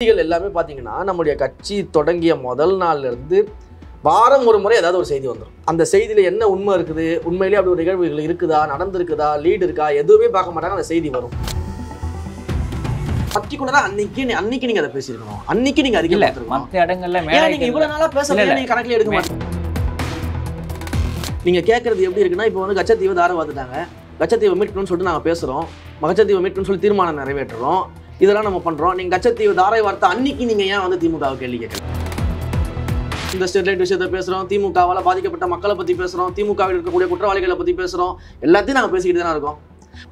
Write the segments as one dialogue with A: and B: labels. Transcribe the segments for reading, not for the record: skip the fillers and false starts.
A: செய்திகள் எல்லாமே பார்த்தீங்கன்னா நம்முடைய கட்சி தொடங்கிய முதல் நாள்ல இருந்து வாரம் ஒரு முறை ஏதாவது ஒரு செய்தி வந்துடும். அந்த செய்தியில என்ன உண்மை இருக்குது, உண்மையிலேயே அப்படி ஒரு நிகழ்வுகள் இருக்குதா, நடந்திருக்குதா, லீடு இருக்கா, எதுவுமே பார்க்க மாட்டாங்க. அந்த செய்தி வரும். பர்டிகுலரா அன்னைக்கு நீங்க அதை பேசியிருக்கணும். அன்னைக்கு நீங்க அதிகம்
B: மற்ற இடங்கள்ல
A: நீங்க இவ்வளவு நாளா பேசல, நீங்க கணக்கில் எடுக்க மாட்டீங்க. நீங்க கேட்கறது எப்படி இருக்குன்னா, இப்போ வந்து கச்சத்தீவை தார பார்த்துட்டாங்க, கச்சத்தீவை மீட்கணும்னு சொல்லிட்டு நாங்க பேசுறோம், கச்சத்தீவை மீட்கணும்னு சொல்லி தீர்மானம் நிறைவேற்றுறோம், இதெல்லாம் நம்ம பண்றோம். நீங்க கச்சத்தீவு தாரை வார்த்தை அன்னைக்கு நீங்க ஏன் வந்து திமுகவை கேள்வி கேட்கல? இந்த ஸ்டெர்லைட் விஷயத்தை பேசுறோம், திமுகவால பாதிக்கப்பட்ட மக்களை பத்தி பேசுறோம், திமுகவில் இருக்கக்கூடிய குற்றவாளிகளை பத்தி பேசுறோம், எல்லாத்தையும் நாங்க பேசிக்கிட்டு தானே இருக்கோம்.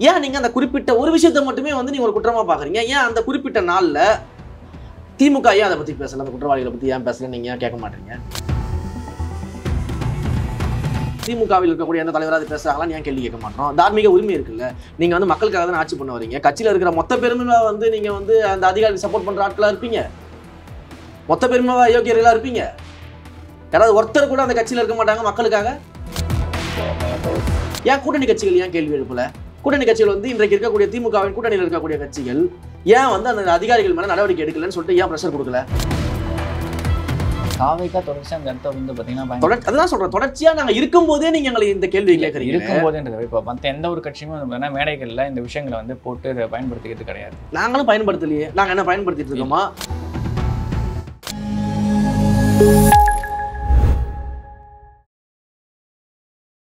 A: ஏன் நீங்க அந்த குறிப்பிட்ட ஒரு விஷயத்தை மட்டுமே வந்து நீங்க ஒரு குற்றமா பாக்குறீங்க? ஏன் அந்த குறிப்பிட்ட நாள்ல திமுக ஏன் அதை பத்தி பேசல, அந்த குற்றவாளிகளை பத்தி ஏன் பேசல, நீங்க ஏன் கேட்க மாட்டீங்க? திமுகவில் இருக்கக்கூடிய எந்த தலைவராக பேசுறாங்களான்னு ஏன் கேள்வி கேட்க மாட்டோம்? தார்மீக உரிமை இருக்குல்ல. நீங்க வந்து மக்களுக்காக தான் ஆட்சி பண்ண வரீங்க. கட்சியில் இருக்கிற மொத்த பெருமையா வந்து நீங்க வந்து அந்த அதிகாரிக்கு சப்போர்ட் பண்ற ஆட்களா இருப்பீங்க, மொத்த பெருமையா யோக்கியர்களா இருப்பீங்க. யாராவது ஒருத்தர் கூட அந்த கட்சியில் இருக்க மாட்டாங்க மக்களுக்காக. ஏன் கூட்டணி கட்சிகள் ஏன் கேள்வி எழுப்பல? கூட்டணி கட்சிகள் வந்து இன்றைக்கு இருக்கக்கூடிய திமுகவின் கூட்டணியில் இருக்கக்கூடிய கட்சிகள் ஏன் வந்து அந்த அதிகாரிகள் மேல நடவடிக்கை எடுக்கலன்னு சொல்லிட்டு ஏன் பிரஷர் கொடுக்கல?
B: காவைக்கா தொடர்ச்சியா அந்த இடத்த வந்து பாத்தீங்கன்னா
A: அதான் சொல்றேன், தொடர்ச்சியா நாங்க இருக்கும் போதே நீங்க எங்களை இந்த கேள்வி கேட்கறீங்க.
B: இருக்கும் போதேன்றது இப்போ மற்ற எந்த ஒரு கட்சியுமே வந்து மேடைகள்ல இந்த விஷயங்களை வந்து போட்டு இதை பயன்படுத்திக்கிறது கிடையாது.
A: நாங்களும் பயன்படுத்தலையே. நாங்க என்ன பயன்படுத்திட்டு இருக்கோமா?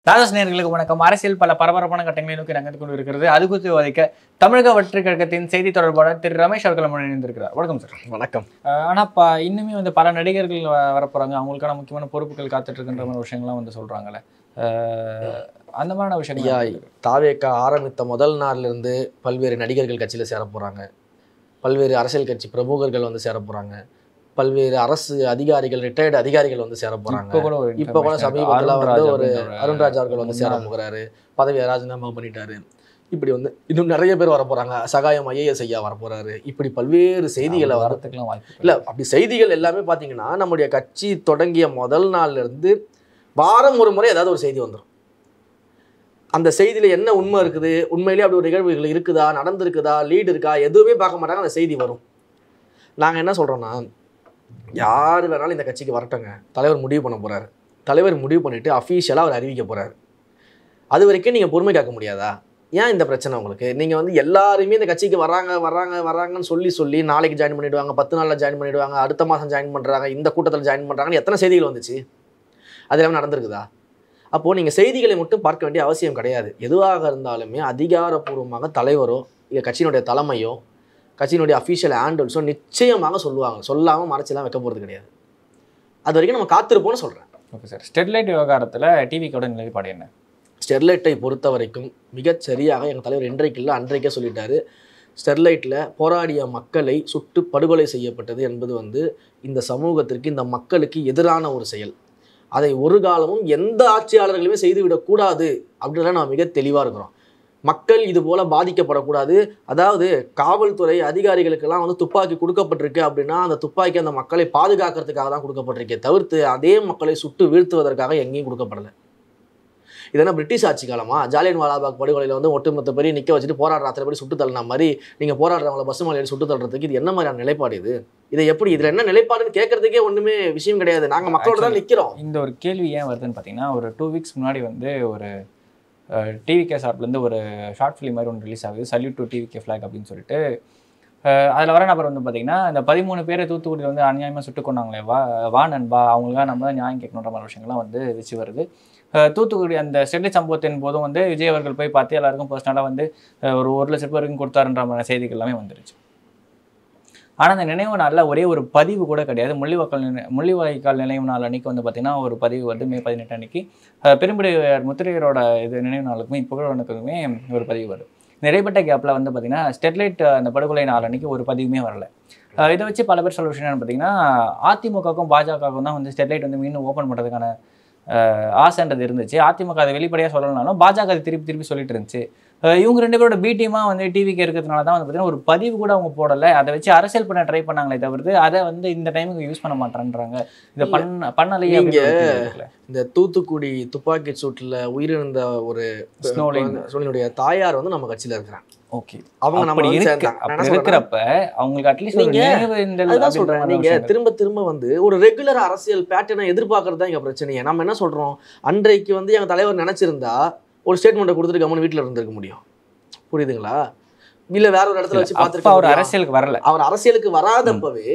B: ராஜஸ் நேயர்களுக்கு வணக்கம். அரசியல் பல பரபரப்பான கட்டங்களை நோக்கி நகர்ந்து கொண்டு இருக்கிறது. அது குறித்து விவாதிக்க தமிழக வெற்றிக் கழகத்தின் செய்தி தொடர்பாளர் திரு ரமேஷ் அவர்கள் இணைந்திருக்கிறார். வணக்கம் சார்.
A: வணக்கம்.
B: ஆனா இன்னுமே வந்து பல நடிகர்கள் வரப்போறாங்க, அவங்களுக்கான முக்கியமான பொறுப்புகள் காத்துட்டு இருக்கின்ற மாதிரி விஷயங்கள்லாம் வந்து சொல்றாங்கல்ல, அந்த மாதிரியான விஷயங்கள்.
A: தாவேக்கா ஆரம்பித்த முதல் நாள்ல இருந்து பல்வேறு நடிகர்கள் கட்சியில சேர போறாங்க, பல்வேறு அரசியல் கட்சி பிரமுகர்கள் வந்து சேர போறாங்க, பல்வேறு அரசு அதிகாரிகள், ரிட்டையர்டு அதிகாரிகள் வந்து சேர போறாங்க. இப்ப கூட சமீபத்தில் வந்து ஒரு அருண்ராஜ் அவர்கள் வந்து சேர போகிறாரு, பதவியை ராஜினாமா பண்ணிட்டாரு. இப்படி வந்து இன்னும் நிறைய பேர் வர போறாங்க. சகாயம் ஐஏஎஸ் ஐயா வர போறாரு. இப்படி பல்வேறு செய்திகளை
B: வரதுக்குலாம் வாய்ப்பு
A: இல்ல. அப்படி செய்திகள் எல்லாமே பாத்தீங்கன்னா நம்முடைய கட்சி தொடங்கிய முதல் நாள்ல இருந்து வாரம் ஒரு முறை ஏதாவது ஒரு செய்தி வந்துடும். அந்த செய்தியில என்ன உண்மை இருக்குது, உண்மையிலேயே அப்படி ஒரு நிகழ்வுகள் இருக்குதா, நடந்திருக்குதா, லீடு இருக்கா, எதுவுமே பார்க்க மாட்டாங்க. அந்த செய்தி வரும். நாங்க என்ன சொல்றோம்னா, யார் வேணாலும் இந்த கட்சிக்கு வரட்டங்க, தலைவர் முடிவு பண்ண போறாரு, தலைவர் முடிவு பண்ணிட்டு அஃபீஷியலாக அவர் அறிவிக்க போறாரு. அது வரைக்கும் நீங்க பொறுமை காக்க முடியாதா? ஏன் இந்த பிரச்சனை உங்களுக்கு? நீங்க வந்து எல்லாருமே இந்த கட்சிக்கு வராங்கன்னு சொல்லி நாளைக்கு ஜாயின் பண்ணிடுவாங்க, 10 நாள்ல ஜாயின் பண்ணிடுவாங்க, அடுத்த மாதம் ஜாயின் பண்றாங்க, இந்த கூட்டத்தில் ஜாயின் பண்றாங்கன்னு எத்தனை செய்திகள் வந்துச்சு? அது எல்லாமே நடந்திருக்குதா? அப்போ நீங்க செய்திகளை மட்டும் பார்க்க வேண்டிய அவசியம் கிடையாது. எதுவாக இருந்தாலுமே அதிகாரப்பூர்வமாக தலைவரோ இல்லை கட்சியினுடைய தலைமையோ கட்சியினுடைய அஃபீஷியல் ஹேண்டில்ஸோ நிச்சயமாக சொல்லுவாங்க. சொல்லாமல் மறைச்செல்லாம் வைக்க போகிறது கிடையாது. அது வரைக்கும் நம்ம காத்திருப்போம்னு சொல்கிறேன்.
B: Okay sir. ஸ்டெர்லைட் விவகாரத்தில் டிவிக்கோட நிலைப்பாடு என்ன?
A: ஸ்டெர்லைட்டை பொறுத்த வரைக்கும் மிகச் சரியாக எங்கள் தலைவர் இன்றைக்கு இல்லை அன்றைக்கே சொல்லிட்டாரு. ஸ்டெர்லைட்டில் போராடிய மக்களை சுட்டு படுகொலை செய்யப்பட்டது என்பது வந்து இந்த சமூகத்திற்கு, இந்த மக்களுக்கு எதிரான ஒரு செயல். அதை ஒரு காலமும் எந்த ஆட்சியாளர்களுமே செய்துவிடக்கூடாது அப்படின்றத நான் மிக தெளிவாக இருக்கிறோம். மக்கள் இது போல பாதிக்கப்படக்கூடாது. அதாவது காவல்துறை அதிகாரிகளுக்கெல்லாம் வந்து துப்பாக்கி கொடுக்கப்பட்டிருக்கு அப்படின்னா அந்த துப்பாக்கி அந்த மக்களை பாதுகாக்கிறதுக்காக தான் கொடுக்கப்பட்டிருக்கே தவிர்த்து அதே மக்களை சுட்டு வீழ்த்துவதற்காக எங்கேயும் கொடுக்கப்படலை. இதெல்லாம் பிரிட்டிஷ் ஆட்சி காலமா? ஜாலியன் வாலாபாக் படுகொலையில் வந்து ஒட்டுமொத்த பேரையும் நிற்க வச்சுட்டு போராடுற அத்தனை பேர் சுட்டு தள்ளின மாதிரி நீங்கள் போராடுறவங்களை பஸ் மேலே சுட்டு தள்ளுறதுக்கு இது என்ன மாதிரியான நிலைப்பாடு? இதை எப்படி, இதில் என்ன நிலைப்பாடுன்னு கேட்கறதுக்கே ஒன்றுமே விஷயம் கிடையாது. நாங்கள் மக்களோட தான் நிற்கிறோம்.
B: இந்த ஒரு கேள்வி ஏன் வருதுன்னு பார்த்தீங்கன்னா, ஒரு 2 வீக்ஸ் முன்னாடி வந்து ஒரு டிவிகே சார்பிலேருந்து ஒரு ஷார்ட் ஃபிலிம் மாதிரி ஒன்று ரிலீஸ் ஆகுது, சல்யூட் டு டிவிகே ஃப்ளாக் அப்படின்னு சொல்லிட்டு. அதில் வர நபர் வந்து பார்த்தீங்கன்னா, இந்த 13 பேரை தூத்துக்குடியில் வந்து அநியாயமாக சுட்டு கொண்டாங்களே, வா நண்பா, அவங்களுக்காக நம்ம தான் நியாயம் கேட்கணுன்ற மாதிரி விஷயங்கள்லாம் வந்து வச்சு வருது. தூத்துக்குடி அந்த ஸ்டெர்லைட் சம்பவத்தின் போதும் வந்து விஜய் அவர்கள் போய் பார்த்து எல்லாருக்கும் பர்சனலாக வந்து ஒரு 1 லட்சம் பேருக்கும் கொடுத்தாருன்ற மாதிரி செய்திகள் எல்லாமே வந்துருச்சு. ஆனால் அந்த நினைவு நாளில் ஒரே ஒரு பதிவு கூட கிடையாது. முள்ளிவாய்க்கால் நினைவு நாள் அன்றைக்கி வந்து பார்த்திங்கன்னா ஒரு பதிவு வந்து மே 18 அன்றைக்கி பெரும்புடையார் முத்திரையரோட இது நினைவு நாளுக்குமே புகழனுக்குமே ஒரு பதிவு வருது. நிறைவேற்ற கேப்பில் வந்து பார்த்திங்கன்னா ஸ்டெர்லைட் அந்த படுகொலை நாள் அன்றைக்கி ஒரு பதிவுமே வரல. இதை வச்சு பல பேர் சொல்ல விஷயம் என்னன்னு பார்த்தீங்கன்னா, அதிமுகவுக்கும் பாஜகவுக்கும் தான் வந்து ஸ்டெர்லைட் வந்து மீண்டும் ஓப்பன் பண்ணுறதுக்கான ஆசைன்றது இருந்துச்சு. அதிமுக அதை வெளிப்படையாக சொல்லலைனாலும் பாஜக அதை திருப்பி சொல்லிட்டு இருந்துச்சு. இவங்க 2 பேரோட பி டீமாக வந்து டிவிக்கு இருக்கிறதுனால தான் வந்து பார்த்தீங்கன்னா ஒரு பதிவு கூட அவங்க போடலை. அதை வச்சு அரசியல் பண்ண ட்ரை பண்ணாங்களே தவிர்த்து அதை வந்து இந்த டைமுக்கு யூஸ் பண்ண மாட்டேன்றாங்க. இதை பண்ணலையே.
A: இந்த தூத்துக்குடி துப்பாக்கி சூட்டில் உயிரிழந்த ஒரு ஸ்னோலினுடைய தாயார் வந்து நம்ம கட்சியில் இருக்கிறாங்க.
B: ஓகே,
A: அவங்க நம்ம
B: அப்படி
A: வந்து
B: இருக்கு.
A: சேர்ந்தாங்க. நான் என்ன
B: அப்படி
A: சொல்றேன்,
B: இருக்கிறப்ப அவங்களுக்கு அட்லீஸ்ட் ஒரு
A: நீங்க
B: நினைவேந்தல்
A: அதுதான்
B: அப்படின்ற
A: சொல்றேன்.
B: மாதிரி
A: நீங்க
B: விஷயம்.
A: திரும்ப திரும்ப வந்து ஒரு ரெகுலர் அரசியல் பேட்டர்னை எதிர்பார்க்கறது தான் இங்க பிரச்சனையே. நம்ம என்ன சொல்றோம், அன்றைக்கு வந்து எங்க தலைவர் நினைச்சிருந்தா ஒரு ஸ்டேட்மெண்ட்டை கொடுத்துட்டு கம்முன்னு வீட்டுல இருந்திருக்க முடியும். புரியுதுங்களா? இல்ல வேற ஒரு இடத்துல வச்சு
B: அப்ப
A: பார்த்துருக்க
B: அவர்
A: முடியும்.
B: அரசியலுக்கு வரல.
A: அவர் அரசியலுக்கு வராதப்பவே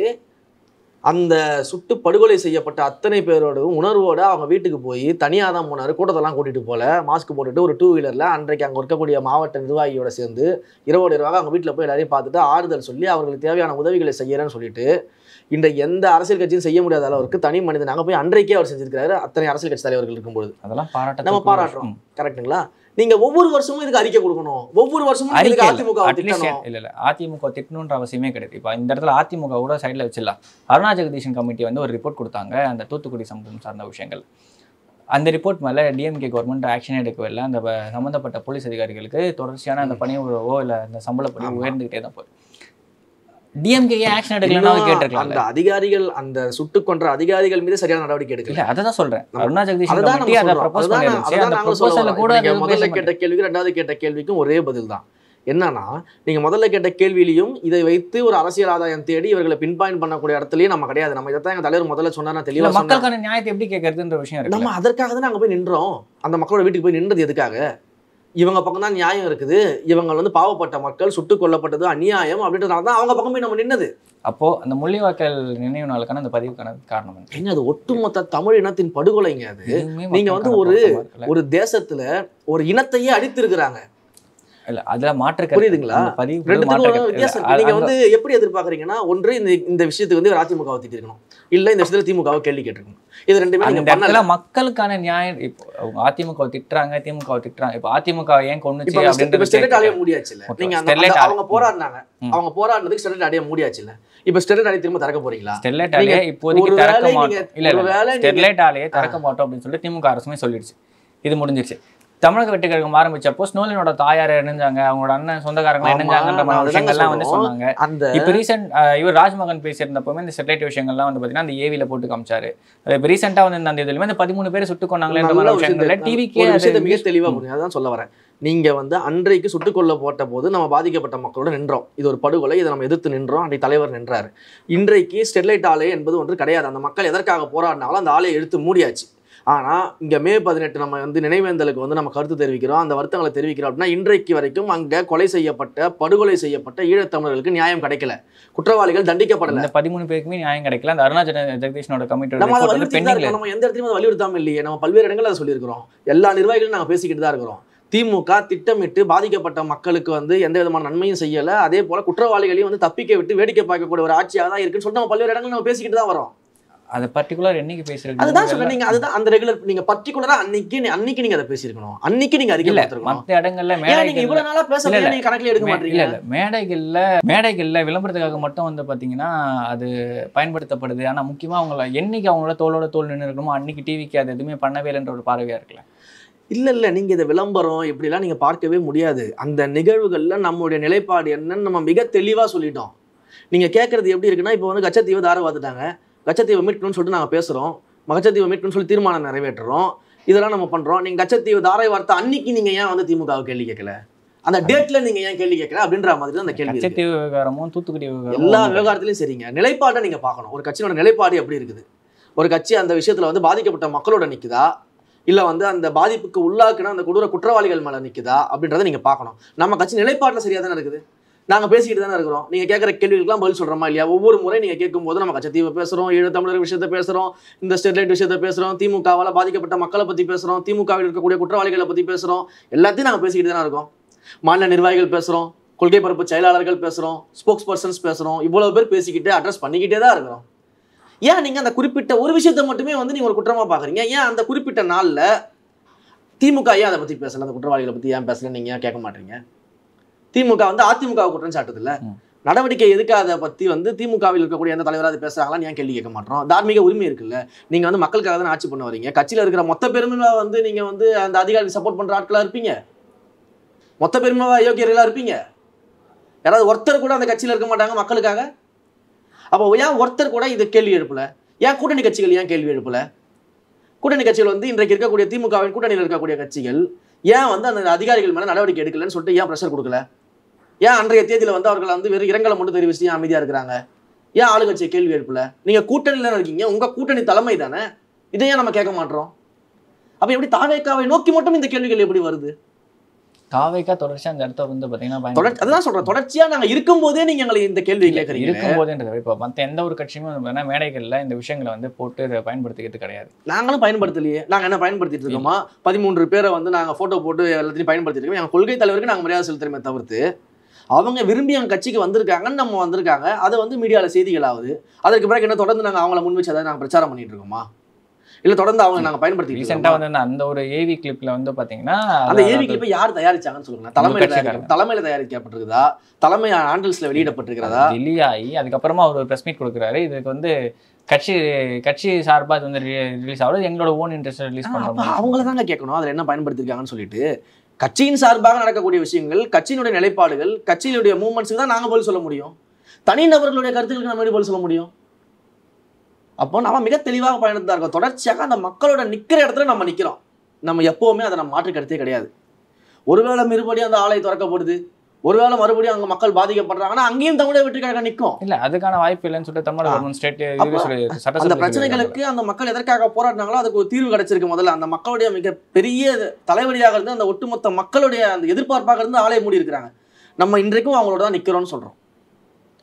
A: அந்த சுட்டு படுகொலை செய்யப்பட்ட அத்தனை பேரோடும் உணர்வோட அவங்க வீட்டுக்கு போய் தனியாக தான் போனார். கூட்டத்தெல்லாம் கூட்டிட்டு போல, மாஸ்க் போட்டுட்டு ஒரு 2 வீலரில் அன்றைக்கு அங்கே இருக்கக்கூடிய மாவட்ட நிர்வாகியோட சேர்ந்து இரவோடு இரவாக அவங்க வீட்டில் போய் எல்லாரையும் பார்த்துட்டு ஆறுதல் சொல்லி அவர்களுக்கு தேவையான உதவிகளை செய்யறேன்னு சொல்லிட்டு இன்றைக்கு எந்த அரசியல் கட்சியும் செய்ய முடியாத அளவுக்கு தனி மனிதன் அங்கே போய் அன்றைக்கே அவர் செஞ்சிருக்காரு. அத்தனை அரசியல் கட்சி தலைவர்கள் இருக்கும்போது
B: அதெல்லாம்
A: நம்ம பாராட்டுறோம். கரெக்டுங்களா? நீங்க ஒவ்வொரு வருஷமும் இதுக்கு அறிக்கை கொடுக்கணும். ஒவ்வொரு வருஷமும் இதுக்கு அதிமுக திட்டணும்.
B: இல்ல அதிமுக திட்டணுன்ற அவசியமே கிடையாது. இப்போ இந்த இடத்துல அதிமுக கூட சைடில் வச்சிடலாம். அருணா ஜெகதீஷன் கமிட்டி வந்து ஒரு ரிப்போர்ட் கொடுத்தாங்க அந்த தூத்துக்குடி சம்பவம் சார்ந்த விஷயங்கள். அந்த ரிப்போர்ட் மேலே டிஎம்கே கவர்மெண்ட் ஆக்ஷன் எடுக்கவில்லை. அந்த சம்மந்தப்பட்ட போலீஸ் அதிகாரிகளுக்கு தொடர்ச்சியான அந்த பணி உறவோ இல்லை அந்த சம்பளப்படி உயர்ந்துகிட்டே தான் போகுது. டிஎம்கே ஆக்ஷன் எடுக்கலன்னு கேட்டிருக்கலாம்.
A: அந்த அதிகாரிகள், அந்த சுட்டுக் கொன்ற அதிகாரிகள் மீது சரியான நடவடிக்கை எடுக்கல.
B: அதான் சொல்றேன். அருணா ஜெகதீஷன்
A: முதல்ல கேட்ட கேள்விக்கு ரெண்டாவது கேட்ட கேள்விக்கும் ஒரே பதில் தான். என்னன்னா, நீங்க முதல்ல கேட்ட கேள்வியிலையும் இதை வைத்து ஒரு அரசியல் ஆதாயம் தேடி இவர்களை பின்பாயிண்ட் பண்ணக்கூடிய இடத்துலயே நம்ம கிடையாது. நம்ம இதைத்தான் எங்க தலைவர் முதல்ல சொன்னா தெளிவா
B: மக்களுக்கான நியாயத்தை எப்படி கேட்கறதுன்ற விஷயம் இருக்கு.
A: நம்ம அதற்காக தான் அங்க போய் நின்றோம். அந்த மக்களோட வீட்டுக்கு போய் நின்றது எதுக்காக? இவங்க பக்கம் தான் நியாயம் இருக்குது, இவங்க வந்து பாவப்பட்ட மக்கள் சுட்டுக் கொல்லப்பட்டது அநியாயம் அப்படின்றதுனால தான் அவங்க பக்கம் போய் நம்ம நின்னது.
B: அப்போ அந்த முள்ளிவாய்க்கால் நினைவு நாளுக்கான அந்த பதிவுக்கான காரணம்
A: என்ன? அது ஒட்டுமொத்த தமிழ் இனத்தின் படுகொலைங்க. அது நீங்க வந்து ஒரு தேசத்துல ஒரு இனத்தையே அழித்திருக்கிறாங்க.
B: இல்ல அதுல மாற்று
A: புரியுதுங்களா? நீங்க வந்து எப்படி எதிர்பார்க்கறீங்கன்னா, ஒன்று இந்த விஷயத்துக்கு வந்து அதிமுகவை திட்டிருக்கணும், இல்ல இந்த விஷயத்துல திமுகவை கேள்வி கேட்டிருக்கணும். இது ரெண்டுமே நீங்க பண்ணல.
B: மக்களுக்கான நியாயம். இப்போ அதிமுக திட்டுறாங்க, திமுக திட்டுறாங்க. இப்போ அதிமுக ஏன் கொன்னுச்சு
A: அப்படின்றது ஸ்டெர்லைட் ஆலைய மூடியாச்சு இல்ல. நீங்க அவங்க போராடினாங்க, அவங்க போராடினதுக்கு ஸ்டெர்லைட் ஆலைய மூடியாச்சு இல்ல. இப்ப ஸ்டெர்லைட் ஆலைய திரும்ப திறக்க போறீங்களா?
B: ஸ்டெர்லைட் ஆலைய இப்போதைக்கு திறக்க மாட்டோம். இல்ல ஸ்டெர்லைட் ஆலைய திறக்க மாட்டோம் அப்படின்னு சொல்லி திமுக அரசுமே சொல்லிடுச்சு. இது முடிஞ்சிருச்சு. தமிழக வெட்டுக்கழகம் ஆரம்பிச்சப்போ ஸ்னோலினோட தாயார் இணைஞ்சாங்க, அவங்களோட அண்ணன் சொந்தக்காரங்க இணைஞ்சாங்கன்ற மாதிரி விஷயங்கள்லாம் வந்து சொன்னாங்க. இப்போ ரீசெண்ட் இவர் ராஜ்மோகன் பேசியிருந்தப்போமே இந்த ஸ்டெர்லைட் விஷயங்கள்லாம் வந்து பார்த்தீங்கன்னா அந்த ஏவில போட்டு காமிச்சாரு. இப்போ ரீசெண்டாக வந்து அந்த இதுலையுமே அந்த 13 பேர் சுட்டுக் கொண்டாங்களேன்ற மாதிரி விஷயங்கள்ல டிவிக்கே மிக
A: தெளிவாக புரியும். அதான் சொல்ல வரேன். நீங்க வந்து அன்றைக்கு சுட்டுக் கொல்ல போட்ட போது நம்ம பாதிக்கப்பட்ட மக்களோட நின்றோம். இது ஒரு படுகொலை, இதை நம்ம எதிர்த்து நின்றோம். அன்றைக்கு தலைவர் நின்றாரு. இன்றைக்கு ஸ்டெர்லைட் ஆலை என்பது ஒன்று கிடையாது. அந்த மக்கள் எதற்காக போராடினாலும் அந்த ஆலையை எடுத்து மூடியாச்சு. ஆனால் இங்கே மே 18 நம்ம வந்து நினைவேந்தலுக்கு வந்து நம்ம கருத்து தெரிவிக்கிறோம், அந்த வருத்தங்களை தெரிவிக்கிறோம் அப்படின்னா இன்றைக்கு வரைக்கும் அங்கே கொலை செய்யப்பட்ட படுகொலை செய்யப்பட்ட ஈழத்தமிழர்களுக்கு நியாயம் கிடைக்கல, குற்றவாளிகள் தண்டிக்கப்படல.
B: 13 பேருக்குமே நியாயம் கிடைக்கல. அந்த அருணா ஜெகதீஷனோட கமிட்டி
A: நம்ம எந்த இடத்துலையும் வலியுறுத்தாம இல்லையே. நம்ம பல்வேறு இடங்கள் அதை சொல்லியிருக்கிறோம். எல்லா நிர்வாகிகளும் நாங்கள் பேசிக்கிட்டு தான் இருக்கிறோம். திமுக திட்டமிட்டு பாதிக்கப்பட்ட மக்களுக்கு வந்து எந்த விதமான நன்மையும் செய்யலை, அதே போல குற்றவாளிகளையும் வந்து தப்பிக்க விட்டு வேடிக்கை பார்க்கக்கூடிய ஒரு ஆட்சியாக தான் இருக்குன்னு சொல்லிட்டு நம்ம பல்வேறு இடங்கள் நம்ம பேசிக்கிட்டு தான் வரோம்.
B: அது பர்டிகுலர் என்னைக்கு பேசுறீங்க?
A: அதுதான் சொல்றேன். நீங்க அதுதான் அந்த ரெகுலர் நீங்க பர்టిక్యులரா அன்னைக்கு நீங்க அதை பேசியிருக்கணும். அன்னைக்கு நீங்க அறிக்கை கொடுத்திருக்கணும்.
B: மத்த இடங்கள்ல
A: நீங்க இவ்வளவு நாளா பேசல, நீங்க கணக்குல எடுக்க மாட்டீங்க.
B: இல்ல மேடைகள்ல விளம்பரத்துக்காக மட்டும் வந்து பாத்தீங்கன்னா அது பயன்படுத்தப்படுது. ஆனா முக்கியமா அவங்கள என்னைக்கு அவங்களோட தோளோட தோல் நின்று இருக்கணுமோ அன்னைக்கு டிவிக்கு அது எதுவுமே பண்ணவே இல்லைன்ற ஒரு பார்வையா இருக்குல்ல.
A: இல்ல நீங்க இதை விளம்பரம் இப்படிலாம் நீங்க பார்க்கவே முடியாது. அந்த நிகழ்வுகள்ல நம்மளுடைய நிலைப்பாடு என்னன்னு நம்ம மிக தெளிவா சொல்லிட்டோம். நீங்க கேட்கறது எப்படி இருக்குன்னா, இப்போ வந்து கச்சத்தீவை தார வாத்துட்டாங்க, கச்சத்தீவை மீட்கணும்னு சொல்லிட்டு நாங்கள் பேசுகிறோம், கச்சத்தீவை மீட்கணும்னு சொல்லி தீர்மானம் நிறைவேற்றுறோம், இதெல்லாம் நம்ம பண்ணுறோம். நீங்கள் கச்சத்தீவு தாரை வார்த்தை அன்னைக்கு நீங்கள் ஏன் வந்து திமுகவை கேள்வி கேட்கல, அந்த டேட்டில் நீங்கள் ஏன் கேள்வி கேட்கல அப்படின்ற மாதிரி தான் அந்த கேள்வி.
B: கச்சத்தீவு விவகாரமும் தூத்துக்குடி
A: எல்லா விவகாரத்திலையும் சரிங்க, நிலைப்பாட்டை நீங்கள் பார்க்கணும். ஒரு கட்சியோட நிலைப்பாடு எப்படி இருக்குது, ஒரு கட்சி அந்த விஷயத்தில் வந்து பாதிக்கப்பட்ட மக்களோட நிற்குதா, இல்லை வந்து அந்த பாதிப்புக்கு உள்ளாக்குனா அந்த கொடூர குற்றவாளிகள் மேலே நிற்குதா அப்படின்றத நீங்கள் பார்க்கணும். நம்ம கட்சி நிலைப்பாட்டில் சரியாக தானே இருக்குது, நாங்கள் பேசிக்கிட்டு தானே இருக்கிறோம். நீங்கள் கேட்குற கேள்விகளுக்குலாம் பதில் சொல்கிறோமா இல்லையா? ஒவ்வொரு முறை நீங்கள் கேட்கும்போது நம்ம கச்சத்தீவை பேசுகிறோம், ஈழத்தமிழர் விஷயத்தை பேசுகிறோம், இந்த ஸ்டெர்லைட் விஷயத்தை பேசுகிறோம், திமுகவால் பாதிக்கப்பட்ட மக்களை பற்றி பேசுகிறோம், திமுகவில் இருக்கக்கூடிய குற்றவாளிகளை பற்றி பேசுகிறோம், எல்லாத்தையும் நாங்கள் பேசிக்கிட்டு தானே இருக்கோம். மாநில நிர்வாகிகள் பேசுகிறோம், கொள்கை பரப்பு செயலாளர்கள் பேசுகிறோம், ஸ்போக்ஸ் பர்சன்ஸ் பேசுகிறோம், இவ்வளோ பேர் பேசிக்கிட்டு அட்ரஸ் பண்ணிக்கிட்டே தான் இருக்கிறோம். ஏன் நீங்கள் அந்த குறிப்பிட்ட ஒரு விஷயத்தை மட்டுமே வந்து நீங்கள் ஒரு குற்றமாக பார்க்குறீங்க? ஏன் அந்த குறிப்பிட்ட நாளில் திமுக ஏன் அதை பற்றி பேசலை, அந்த குற்றவாளிகளை பற்றி ஏன் பேசலை நீங்கள் ஏன் கேட்க மாட்டீங்க? திமுக வந்து அதிமுக குற்றம் சாட்டுது இல்ல, நடவடிக்கை எதுக்காக பத்தி வந்து திமுகவில் இருக்கக்கூடிய எந்த தலைவராக அது பேசுறாங்களான்னு ஏன் கேள்வி கேட்க மாட்டோம்? தார்மீக உரிமை இருக்குல்ல, நீங்க வந்து மக்களுக்காக தான் ஆட்சி பண்ண வரீங்க. கட்சியில இருக்கிற மொத்த பெருமையா வந்து நீங்க வந்து அந்த அதிகாரிக்கு சப்போர்ட் பண்ற ஆட்களா இருப்பீங்க, மொத்த பெருமையா யோக்கியர்களா இருப்பீங்க. யாராவது ஒருத்தர் கூட அந்த கட்சியில இருக்க மாட்டாங்க மக்களுக்காக. அப்போ ஏன் ஒருத்தர் கூட இது கேள்வி எழுப்பல? ஏன் கூட்டணி கட்சிகள் ஏன் கேள்வி எழுப்பல? கூட்டணி கட்சிகள் வந்து இன்றைக்கு இருக்கக்கூடிய திமுகவின் கூட்டணியில் இருக்கக்கூடிய கட்சிகள் ஏன் வந்து அந்த அதிகாரிகள் மேல நடவடிக்கை எடுக்கலன்னு சொல்லிட்டு ஏன் பிரஷர் கொடுக்கல? ஏன் அன்றைய தேதியில வந்து அவர்கள் வந்து வெறும் இரங்கலை மட்டும் தெரிவிச்சு அமைதியா இருக்கிறாங்க? ஏன் ஆளுங்கட்சியை கேள்வி எழுப்பல? நீங்க கூட்டணியில இருக்கீங்க, உங்க கூட்டணி தலைமை தானே, இதையே நம்ம கேட்க மாட்டோம். அப்ப எப்படி தாவேக்காவை நோக்கி மட்டும் இந்த கேள்விகள் எப்படி வருது?
B: தாவேக்கா தொடர்ச்சியா அந்த இடத்த வந்து பாத்தீங்கன்னா
A: அதான் சொல்றேன், தொடர்ச்சியா நாங்க இருக்கும் போதே நீங்க எங்களை இந்த கேள்வி கேட்கறீங்க.
B: இருக்கும் போதேன்றது இப்போ மற்ற எந்த ஒரு கட்சியுமே வந்து மேடைகள்ல இந்த விஷயங்களை வந்து போட்டு இதை பயன்படுத்திக்கிறது கிடையாது.
A: நாங்களும் பயன்படுத்தலையே. நாங்க என்ன பயன்படுத்திட்டு இருக்கோமா? 13 பேரை வந்து நாங்க போட்டோ போட்டு எல்லாத்தையும் பயன்படுத்திட்டு இருக்கோம். எங்க கொள்கை தலைவருக்கு நாங்க மரியாதை செலுத்துறோமே தவிர்த்து அவங்க விரும்பி எங்க கட்சிக்கு வந்திருக்காங்கன்னு நம்ம வந்திருக்காங்க, அதை வந்து மீடியாவில் செய்திகள் ஆகுது. அதற்கு பிறகு என்ன தொடர்ந்து நாங்கள் அவங்கள முன் வச்சு அதை நாங்கள் பிரச்சாரம் பண்ணிட்டு இருக்கோமா? இல்லை தொடர்ந்து அவங்க நாங்கள் பயன்படுத்தி
B: ரீசெண்டாக வந்து அந்த ஒரு ஏவி கிளிப்ல வந்து பார்த்தீங்கன்னா
A: அந்த ஏவி கிளிப்பை யார் தயாரிச்சாங்கன்னு சொல்லுங்க. தலைமையில் தயாரிக்கப்பட்டிருக்குதா? தலைமை ஆண்டல்ஸ்ல வெளியிடப்பட்டிருக்கிறதா?
B: வெளியாகி அதுக்கப்புறமா அவர் ப்ரெஸ் மீட் கொடுக்குறாரு. இதுக்கு வந்து கட்சி சார்பாக இது வந்து ரிலீஸ் ஆகுது, எங்களோட ஓன் இன்ட்ரெஸ்ட் ரிலீஸ் பண்ணுறோம்.
A: அவங்கள தாங்க கேட்கணும் அதில் என்ன பயன்படுத்திருக்காங்கன்னு சொல்லிட்டு. கட்சியின் சார்பாக நடக்கக்கூடிய விஷயங்கள், கட்சியினுடைய நிலைப்பாடுகள், கட்சியினுடைய மூவ்மெண்ட்ஸுக்கு தான் நாங்கள் பதில் சொல்ல முடியும். தனிநபர்களுடைய கருத்துக்களுக்கு நம்ம பதில் சொல்ல முடியும். அப்போ நம்ம மிக தெளிவாக பயணத்தான் இருக்கோம். தொடர்ச்சியாக அந்த மக்களோட நிற்கிற இடத்துல நம்ம நிற்கிறோம். நம்ம எப்போவுமே அதை நம்ம மாற்று கருத்தே கிடையாது. ஒருவேளை மறுபடியும் அந்த ஆலை திறக்கப்படுது, ஒருவேளை மறுபடியும் அங்கே மக்கள் பாதிக்கப்படுறாங்கன்னா அங்கேயும் தமிழக வெற்றி கழகம் நிற்கும்.
B: இல்லை, அதுக்கான வாய்ப்பு இல்லைன்னு சொல்லிட்டு தமிழக கவர்மெண்ட் ஸ்டேட்
A: அந்த பிரச்சனைகளுக்கு அந்த மக்கள் எதற்காக போராடினாங்களோ அதுக்கு ஒரு தீர்வு கிடைச்சிருக்கு. முதல்ல அந்த மக்களுடைய மிக பெரிய தலைவலியாக இருந்து அந்த ஒட்டுமொத்த மக்களுடைய அந்த எதிர்பார்ப்பாக இருந்து ஆலையை மூடி இருக்கிறாங்க. நம்ம இன்றைக்கும் அவங்களோட தான் நிற்கிறோம்னு சொல்கிறோம்.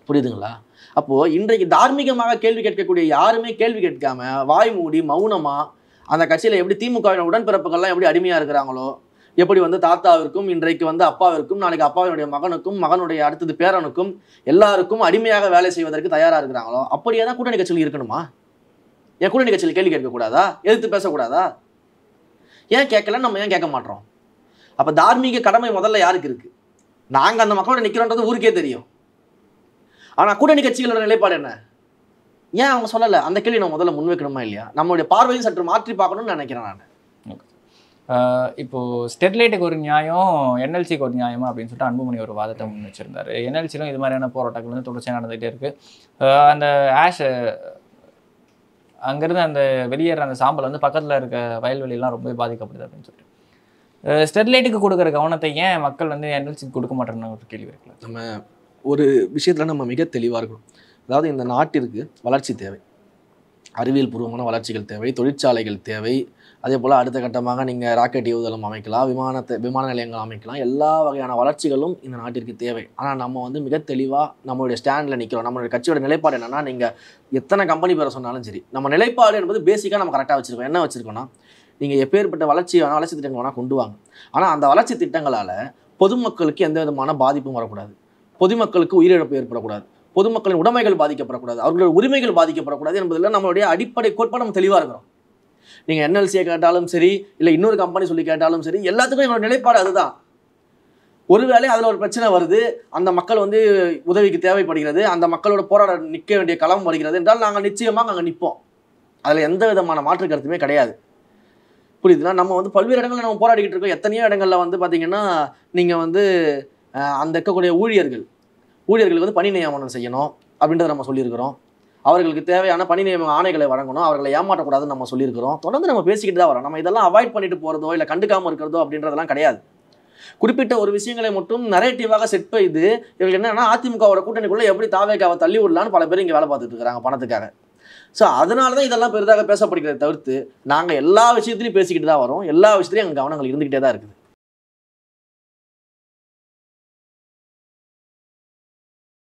A: புரியுதுங்களா? அப்போ இன்றைக்கு தார்மீகமாக கேள்வி கேட்கக்கூடிய யாருமே கேள்வி கேட்காம வாய் மூடி மௌனமா அந்த கட்சியில எப்படி திமுகவின் உடன்பிறப்புகள்லாம் எப்படி அடிமையா இருக்கிறாங்களோ, எப்படி வந்து தாத்தாவிற்கும் இன்றைக்கு வந்து அப்பாவிற்கும் நாளைக்கு அப்பாவினுடைய மகனுக்கும் மகனுடைய அடுத்தது பேரனுக்கும் எல்லாருக்கும் அடிமையாக வேலை செய்வதற்கு தயாரா இருக்கிறாங்களோ, அப்படியே தான் கூட்டணி கட்சிகள் இருக்கணுமா? ஏன் கூட்டணி கட்சியில் கேள்வி கேட்கக்கூடாதா? எதிர்த்து பேசக்கூடாதா? ஏன் கேட்கல? நம்ம ஏன் கேட்க மாட்டோம்? அப்ப தார்மீக கடமை முதல்ல யாருக்கு இருக்கு? நாங்க அந்த மக்களோட நிக்கிறோன்றது ஊருக்கே தெரியும். ஆனா கூட்டணி கட்சிகளோட நிலைப்பாடு என்ன? ஏன் அவங்க சொல்லலை? அந்த கேள்வி நம்ம முதல்ல முன்வைக்கணுமா இல்லையா? நம்மளுடைய பார்வையும் சற்று மாற்றி பார்க்கணும்னு நினைக்கிறேன் நான்.
B: இப்போ ஸ்டெர்லைட்டுக்கு ஒரு நியாயம், என்எல்சிக்கு ஒரு நியாயமா அப்படின்னு சொல்லிட்டு அன்புமணி ஒரு வாதத்தை முன் வச்சிருந்தாரு. என்எல்சிலும் இது மாதிரியான போராட்டங்கள் வந்து தொடர்ச்சியாக நடந்துகிட்டே இருக்கு. அந்த ஆஷ் அங்கேருந்து அந்த வெளியேற அந்த சாம்பல் வந்து பக்கத்தில் இருக்க வயல்வெளியெல்லாம் ரொம்ப பாதிக்கப்படுது அப்படின்னு சொல்லிட்டு ஸ்டெர்லைட்டுக்கு கொடுக்குற கவனத்தை ஏன் மக்கள் வந்து என்எல்சிக்கு கொடுக்க மாட்டேன்னு ஒரு கேள்வி இருக்குல்ல.
A: நம்ம ஒரு விஷயத்தில் நம்ம மிக தெளிவாக இருக்கணும். அதாவது இந்த நாட்டிற்கு வளர்ச்சி தேவை, அறிவியல் பூர்வமான வளர்ச்சிகள் தேவை, தொழிற்சாலைகள் தேவை. அதே போல் அடுத்த கட்டமாக நீங்கள் ராக்கெட் ஏவுதளம் அமைக்கலாம், விமான நிலையங்கள் அமைக்கலாம். எல்லா வகையான வளர்ச்சிகளும் இந்த நாட்டிற்கு தேவை. ஆனால் நம்ம வந்து மிக தெளிவாக நம்மளுடைய ஸ்டாண்டில் நிற்கிறோம். நம்மளுடைய கட்சியோட நிலைப்பாடு என்னென்னா, நீங்கள் எத்தனை கம்பெனி பேரை சொன்னாலும் சரி, நம்ம நிலைப்பாடு என்பது பேசிக்காக நம்ம கரெக்டாக வச்சுருக்கோம். என்ன வச்சுருக்கோன்னா, நீங்கள் எப்பேற்பட்ட வளர்ச்சி திட்டங்கள் வேணால் கொண்டு வாங்க, ஆனால் அந்த வளர்ச்சி திட்டங்களால் பொதுமக்களுக்கு எந்த விதமான பாதிப்பும் வரக்கூடாது, பொதுமக்களுக்கு உயிரிழப்பு ஏற்படக்கூடாது, பொதுமக்களின் உடைமைகள் பாதிக்கப்படக்கூடாது, அவர்களுடைய உரிமைகள் பாதிக்கப்படக்கூடாது என்பதில் நம்மளுடைய அடிப்படை கோட்பாடு நம்ம தெளிவாக இருக்கிறோம். நீங்கள் என்எல்சியை கேட்டாலும் சரி, இல்லை இன்னொரு கம்பெனி சொல்லி கேட்டாலும் சரி, எல்லாத்துக்கும் எங்களோட நிலைப்பாடு அதுதான். ஒருவேளை அதில் ஒரு பிரச்சனை வருது, அந்த மக்கள் வந்து உதவிக்கு தேவைப்படுகிறது, அந்த மக்களோட போராட நிற்க வேண்டிய களம் வருகிறது என்றால் நாங்கள் நிச்சயமாக அங்கே நிற்போம். அதில் எந்த விதமான மாற்று கருத்துமே கிடையாது. புரியுதுன்னா? நம்ம வந்து பல்வேறு இடங்களில் நம்ம போராடிக்கிட்டு இருக்கோம். எத்தனையோ இடங்களில் வந்து பார்த்தீங்கன்னா நீங்கள் வந்து அந்த இருக்கக்கூடிய ஊழியர்களுக்கு வந்து பணி நியமனம் செய்யணும் அப்படின்றத நம்ம சொல்லியிருக்கிறோம். அவர்களுக்கு தேவையான பணி நியமன ஆணைகளை வழங்கணும், அவர்களை ஏமாற்றக்கூடாதுன்னு நம்ம சொல்லியிருக்கிறோம். தொடர்ந்து நம்ம பேசிக்கிட்டு தான் வரோம். நம்ம இதெல்லாம் அவாய்ட் பண்ணிட்டு போகிறதோ இல்லை கண்டுக்காமல் இருக்கிறதோ அப்படின்றதெல்லாம் கிடையாது. குறிப்பிட்ட ஒரு விஷயங்களை மட்டும் நரேட்டிவாக செட் செய்து இவங்களுக்கு என்னன்னா, அதிமுகவோட கூட்டணிக்குள்ளே எப்படி தாவேக்காவை தள்ளி விடலான்னு பல பேர் இங்கே வேலை பார்த்துட்டு இருக்கிறாங்க பணத்துக்காக. ஸோ அதனால தான் இதெல்லாம் பெரிதாக பேசப்படுகிறத தவிர்த்து நாங்கள் எல்லா விஷயத்துலையும் பேசிக்கிட்டு தான் வரோம். எல்லா விஷயத்துலையும் எங்கள் கவனங்கள் இருந்துக்கிட்டே தான் இருக்குது.